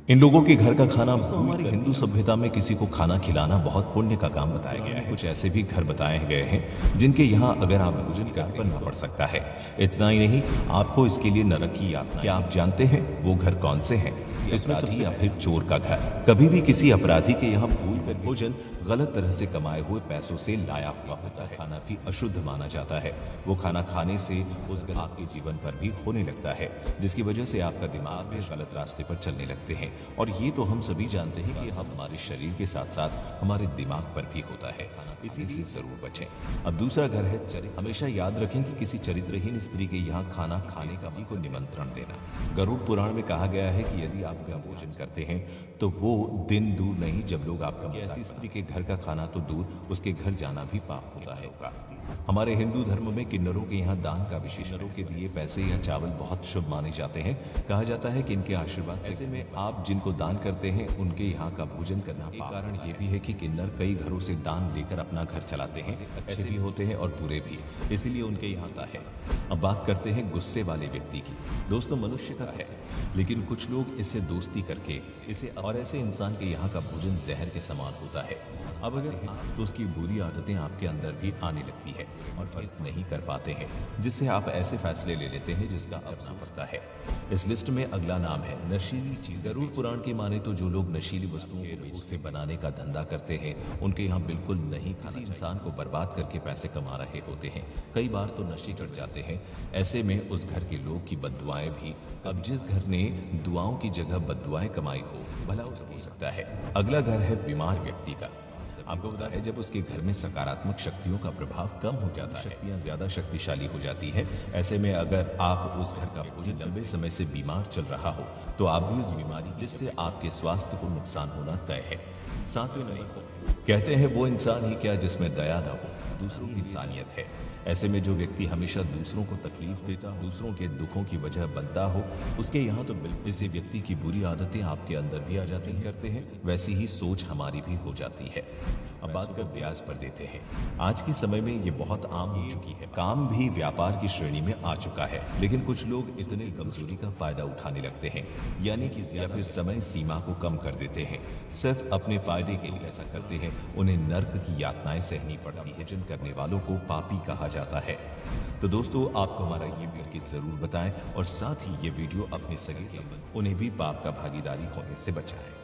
इन लोगों के घर का खाना हमारी हिंदू सभ्यता में किसी को खाना खिलाना बहुत पुण्य का काम बताया गया है। कुछ ऐसे भी घर बताए गए हैं जिनके यहाँ अगर आप भोजन करना पड़ सकता है। इतना ही नहीं, आपको इसके लिए नरक की यातना। क्या आप जानते हैं वो घर कौन से हैं? इसमें सबसे या फिर चोर का घर। कभी भी किसी अपराधी के यहाँ भूल कर भोजन गलत तरह से कमाए हुए पैसों से लाया हुआ होता है। खाना भी अशुद्ध माना जाता है। वो खाना खाने से उस आपके जीवन पर भी होने लगता है, जिसकी वजह से आपका दिमाग भी गलत रास्ते पर चलने लगते हैं। और ये तो हम सभी जानते हैं कि हमारे शरीर के साथ साथ हमारे दिमाग पर भी होता है। इसी से जरूर बचें। अब दूसरा घर है चरित्र। हमेशा याद रखें कि किसी चरित्रहीन स्त्री के यहाँ खाना खाने का भी को निमंत्रण देना। गरुड़ पुराण में कहा गया है कि यदि आप भोजन करते हैं तो वो दिन दूर नहीं जब लोग आपका ऐसी स्त्री के घर का खाना तो दूर, उसके घर जाना भी पाप होता है। हमारे हिंदू धर्म में किन्नरों के यहाँ दान का विशेषणों के दिए पैसे या चावल बहुत शुभ माने जाते हैं। कहा जाता है कि इनके आशीर्वाद से में आप जिनको दान करते हैं उनके यहाँ का भोजन करना। एक कारण ये भी है कि किन्नर कई घरों से दान लेकर अपना घर चलाते हैं। अच्छे भी होते हैं और बुरे भी, इसीलिए उनके यहाँ का है। अब बात करते हैं गुस्से वाले व्यक्ति की। दोस्तों, मनुष्य का है, लेकिन कुछ लोग इससे दोस्ती करके और ऐसे इंसान के यहाँ का भोजन जहर के समान होता है। अब अगर तो उसकी बुरी आदतें आपके अंदर भी आने लगती है और फर्क नहीं कर पाते हैं, जिससे आप ऐसे फैसले ले लेते हैं जिसका अफसोस होता है। इस लिस्ट में अगला नाम है नशीली चीज। गरुड़ पुराण की माने तो जो लोग नशीली वस्तुओं से बनाने का धंधा करते हैं उनके यहाँ बिल्कुल नहीं खाना। इंसान को बर्बाद करके पैसे कमा रहे होते हैं, कई बार तो नशे चढ़ जाते हैं। ऐसे में उस घर के लोग की बद्दुआएं भी। अब जिस घर ने दुआओं की जगह बद्दुआएं कमाई हो, भला उसको हो सकता है। अगला घर है बीमार व्यक्ति का। आपको पता है जब उसके घर में सकारात्मक शक्तियों का प्रभाव कम हो जाता है, शक्तियां ज्यादा शक्तिशाली हो जाती है। ऐसे में अगर आप उस घर का भोजन लंबे समय से बीमार चल रहा हो तो आप भी उस बीमारी जिससे आपके स्वास्थ्य को नुकसान होना तय है। सातवें नहीं हो, कहते हैं वो इंसान ही क्या जिसमें दया न हो, दूसरों की इंसानियत है। ऐसे में जो व्यक्ति हमेशा दूसरों को तकलीफ देता हो, दूसरों के दुखों की वजह बनता हो, उसके यहाँ तो बिल्कुल इसी व्यक्ति की बुरी आदतें आपके अंदर भी आ जाती करते हैं, वैसी ही सोच हमारी भी हो जाती है। अब बात कर ब्याज पर देते हैं। आज के समय में ये बहुत आम हो चुकी है। काम भी व्यापार की श्रेणी में आ चुका है, लेकिन कुछ लोग इतने कमजोरी का फायदा उठाने लगते हैं, यानी कि या फिर समय सीमा को कम कर देते हैं। सिर्फ अपने फायदे के लिए ऐसा करते हैं। उन्हें नर्क की यातनाएं सहनी पड़ती है। भोजन करने वालों को पापी कहा जाता है। तो दोस्तों, आपको हमारा ये वीडियो जरूर बताएं और साथ ही ये वीडियो अपने सगे संबंधी उन्हें भी पाप का भागीदारी होने से बचाएं।